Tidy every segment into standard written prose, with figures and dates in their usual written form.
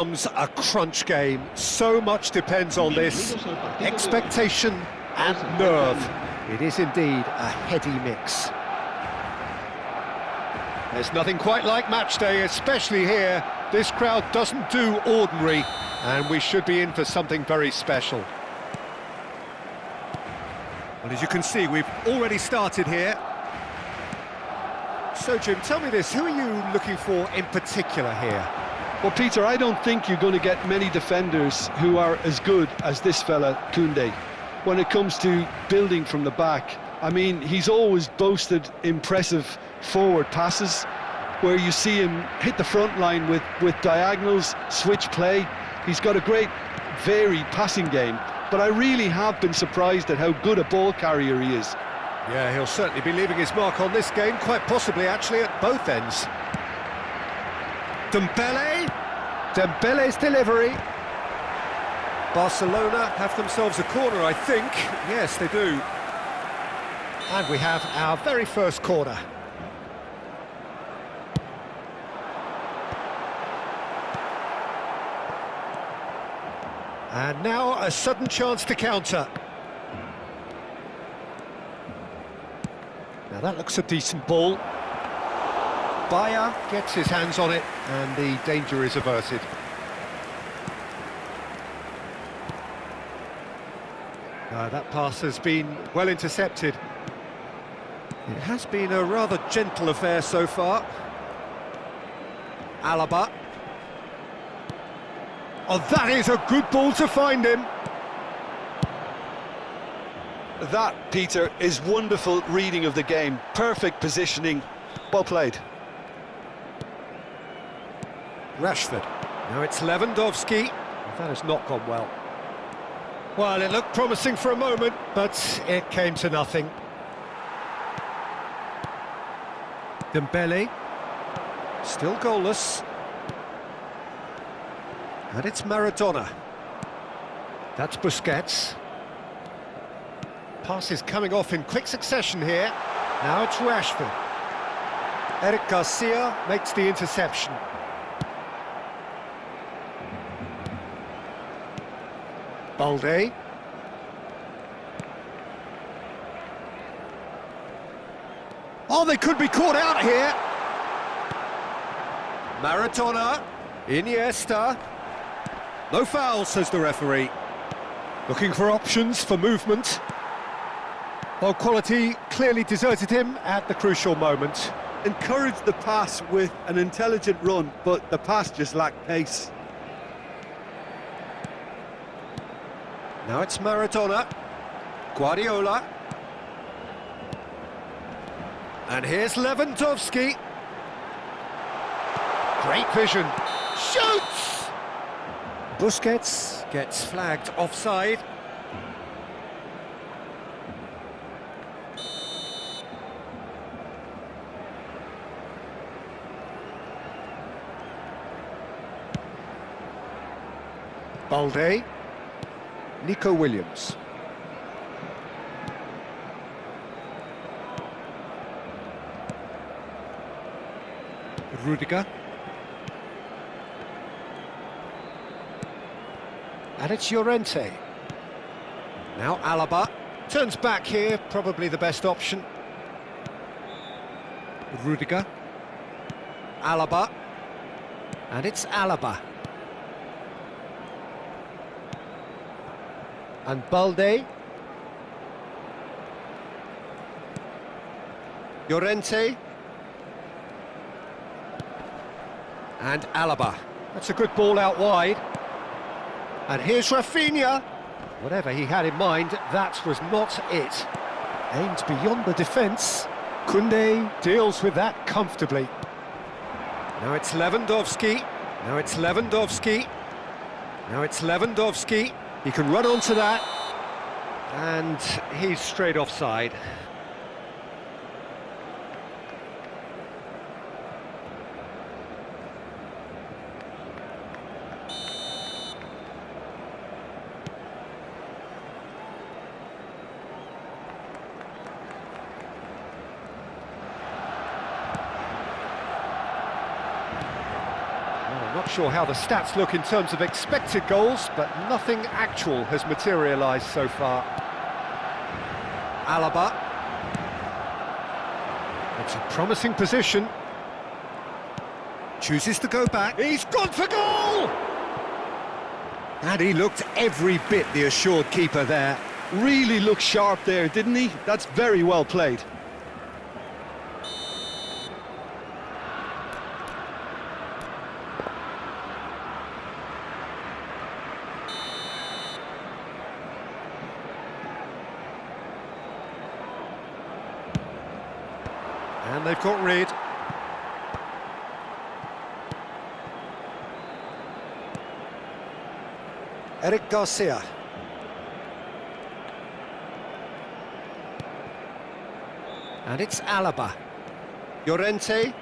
Comes a crunch game. So much depends on this. Expectation and nerve. It is indeed a heady mix. There's nothing quite like match day, especially here. This crowd doesn't do ordinary, and we should be in for something very special. Well, as you can see, we've already started here. So, Jim, tell me this, who are you looking for in particular here? Well, Peter, I don't think you're going to get many defenders who are as good as this fella, Koundé, when it comes to building from the back. I mean, he's always boasted impressive forward passes, where you see him hit the front line with diagonals, switch play. He's got a great, varied passing game, but I really have been surprised at how good a ball carrier he is. Yeah, he'll certainly be leaving his mark on this game, quite possibly actually at both ends. Dembele's delivery. Barcelona have themselves a corner, I think. Yes, they do. And we have our very first corner. And now a sudden chance to counter. Now that looks a decent ball. Bayer gets his hands on it, and the danger is averted. That pass has been well intercepted. It has been a rather gentle affair so far. Alaba. Oh, that is a good ball to find him. That, Peter, is wonderful reading of the game. Perfect positioning. Well played. Rashford. Now it's Lewandowski. That has not gone well. Well, it looked promising for a moment, but it came to nothing. Dembele. Still goalless. And it's Maradona. That's Busquets. Pass is coming off in quick succession here. Now it's Rashford. Eric Garcia makes the interception. Balde. Oh, they could be caught out here. Maradona. Iniesta. No foul, says the referee. Looking for options for movement. Well, quality clearly deserted him at the crucial moment. Encouraged the pass with an intelligent run, but the pass just lacked pace. Now it's Maradona. Guardiola. And here's Lewandowski. Great vision. Shoots! Busquets gets flagged offside. Balde. Nico Williams. Rudiger. And it's Llorente. Now Alaba. Turns back here, probably the best option. Rudiger. Alaba. And it's Alaba. And Balde. Llorente. And Alaba. That's a good ball out wide. And here's Rafinha. Whatever he had in mind, that was not it. Aimed beyond the defence. Koundé deals with that comfortably. Now it's Lewandowski. Now it's Lewandowski. Now it's Lewandowski. He can run onto that. And he's straight offside. sure how the stats look in terms of expected goals, but nothing actual has materialised so far. Alaba. It's a promising position. Chooses to go back. He's gone for goal! And he looked every bit the assured keeper there. Really looked sharp there, didn't he? That's very well played. And they've got rid. Eric Garcia. And it's Alaba. Llorente.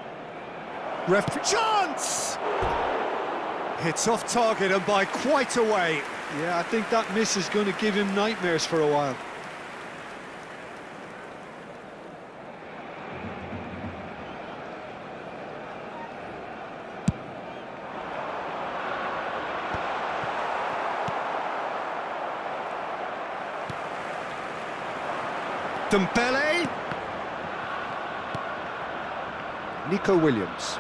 Chance! It's off target and by quite a way. Yeah, I think that miss is going to give him nightmares for a while. Dembele. Nico Williams.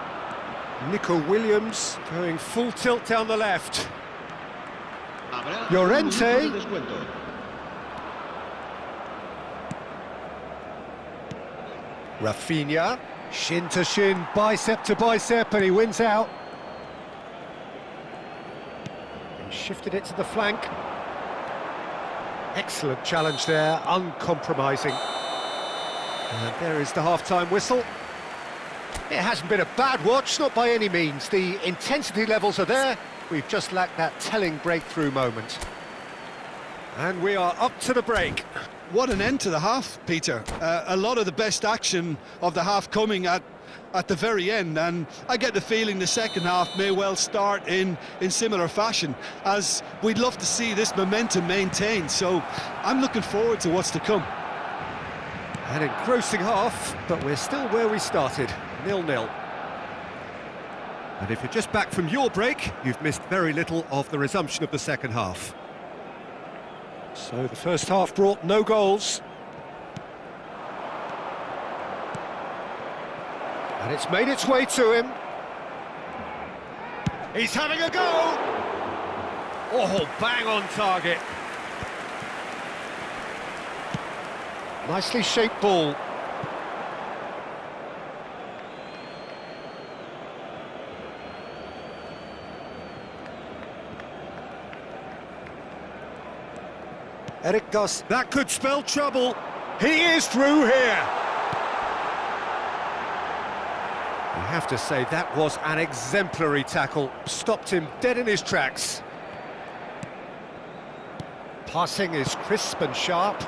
Nico Williams going full tilt down the left. Llorente. Rafinha. Shin to shin, bicep to bicep, and he wins out. He shifted it to the flank. Excellent challenge there, uncompromising. And there is the half-time whistle. It hasn't been a bad watch, not by any means. The intensity levels are there. We've just lacked that telling breakthrough moment. And we are up to the break. What an end to the half, Peter. A lot of the best action of the half coming at the very end, and I get the feeling the second half may well start in similar fashion, as we'd love to see this momentum maintained, so I'm looking forward to what's to come. An engrossing half, but we're still where we started, 0-0. And if you're just back from your break, you've missed very little of the resumption of the second half. So the first half brought no goals. And it's made its way to him. He's having a go! Oh, bang on target. Nicely shaped ball. Eric Garcia. That could spell trouble. He is through here. I have to say, that was an exemplary tackle. Stopped him dead in his tracks. Passing is crisp and sharp.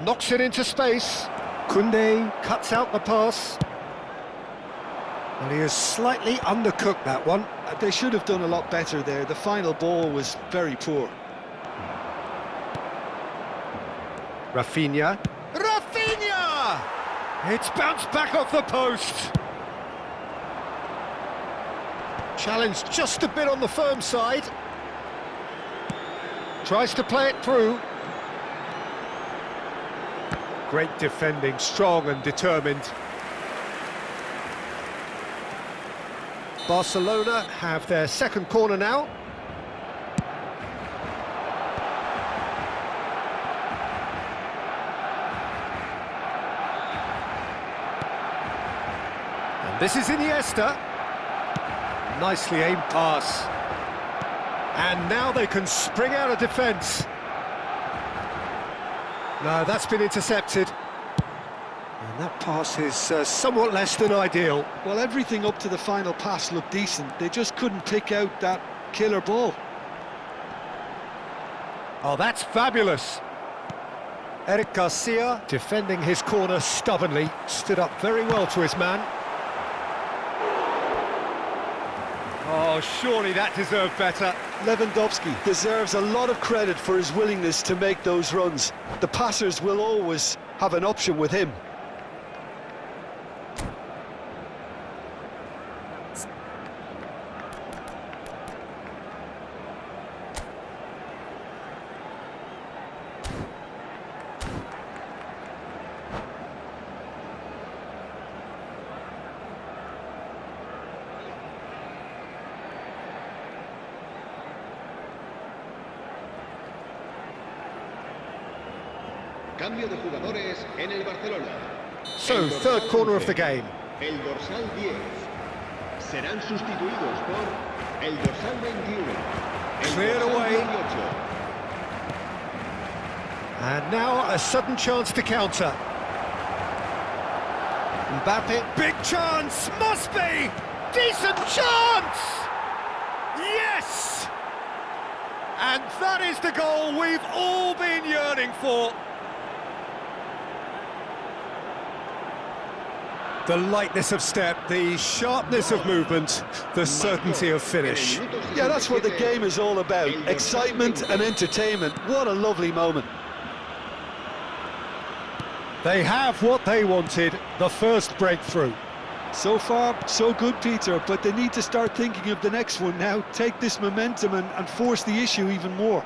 Knocks it into space. Koundé cuts out the pass. And he has slightly undercooked that one. They should have done a lot better there. The final ball was very poor. Rafinha. Rafinha! It's bounced back off the post. Challenged just a bit on the firm side. Tries to play it through. Great defending, strong and determined. Barcelona have their second corner now. This is Iniesta. Nicely aimed pass. And now they can spring out of defence. No, that's been intercepted. And that pass is somewhat less than ideal. Well, everything up to the final pass looked decent. They just couldn't pick out that killer ball. Oh, that's fabulous. Eric Garcia defending his corner stubbornly. Stood up very well to his man. Oh, surely that deserved better. Lewandowski deserves a lot of credit for his willingness to make those runs. The passers will always have an option with him. Cambio de jugadores en el Barcelona. So, third corner of the game. El dorsal 10. Serán sustituidos por el dorsal 21. El Cleared dorsal away. 18. And now a sudden chance to counter. Mbappe, big chance, must be! Decent chance! Yes! And that is the goal we've all been yearning for. The lightness of step, the sharpness of movement, the certainty of finish. Yeah, that's what the game is all about. Excitement and entertainment. What a lovely moment. They have what they wanted, the first breakthrough. So far, so good, Peter, but they need to start thinking of the next one now. Take this momentum and force the issue even more.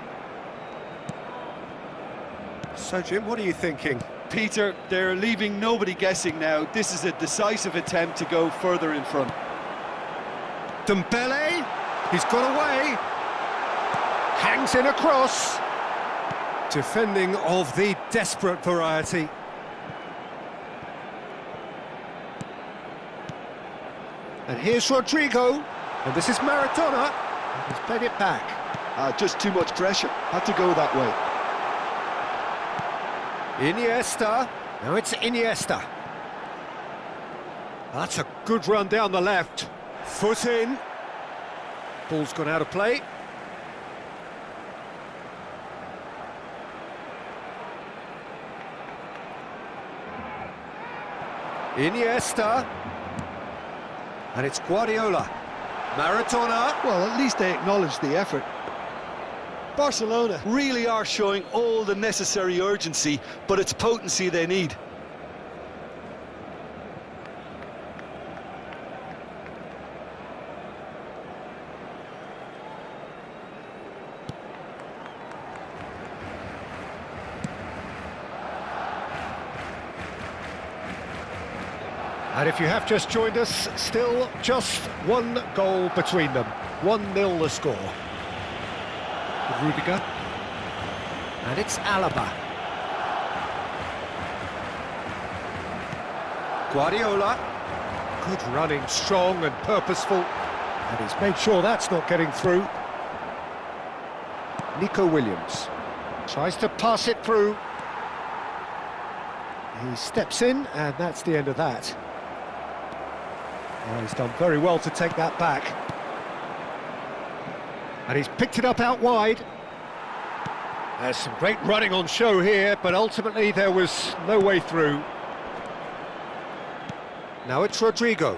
So, Jim, what are you thinking? Peter, they're leaving nobody guessing now. This is a decisive attempt to go further in front. Dembele, he's got away. Hangs in across. Defending of the desperate variety. And here's Rodrigo, and this is Maradona. He's played it back. Just too much pressure. Had to go that way. Iniesta, now it's Iniesta. That's a good run down the left. Foot in. Ball's gone out of play. Iniesta. And it's Guardiola. Maradona. Well, at least they acknowledge the effort. Barcelona really are showing all the necessary urgency, but it's potency they need. And if you have just joined us, still just one goal between them. 1-0 the score. Rudiger. And it's Alaba. Guardiola. Good running, strong and purposeful. And he's made sure that's not getting through. Nico Williams. Tries to pass it through. He steps in, and that's the end of that. Well, he's done very well to take that back. And he's picked it up out wide. There's some great running on show here, but ultimately there was no way through. Now it's Rodrigo.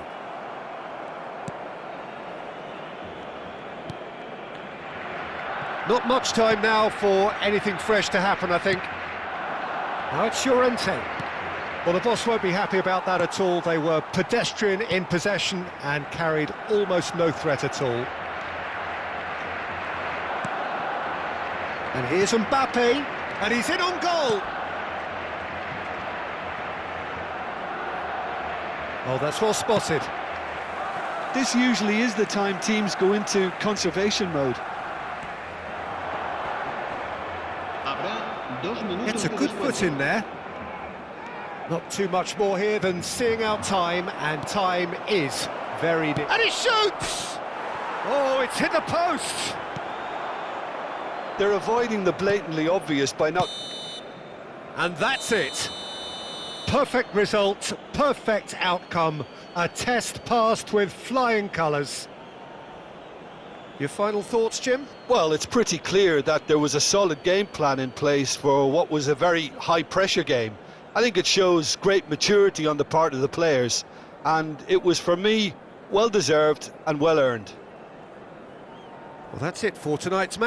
Not much time now for anything fresh to happen, I think. Now it's Llorente. Well, the boss won't be happy about that at all. They were pedestrian in possession and carried almost no threat at all. And here's Mbappe, and he's in on goal. Oh, that's well spotted. This usually is the time teams go into conservation mode. It's a good foot in there. Not too much more here than seeing out time, and time is very... And he shoots! Oh, it's hit the post! They're avoiding the blatantly obvious by not... And that's it. Perfect result, perfect outcome. A test passed with flying colours. Your final thoughts, Jim? Well, it's pretty clear that there was a solid game plan in place for what was a very high-pressure game. I think it shows great maturity on the part of the players, and it was, for me, well-deserved and well-earned. Well, that's it for tonight's match.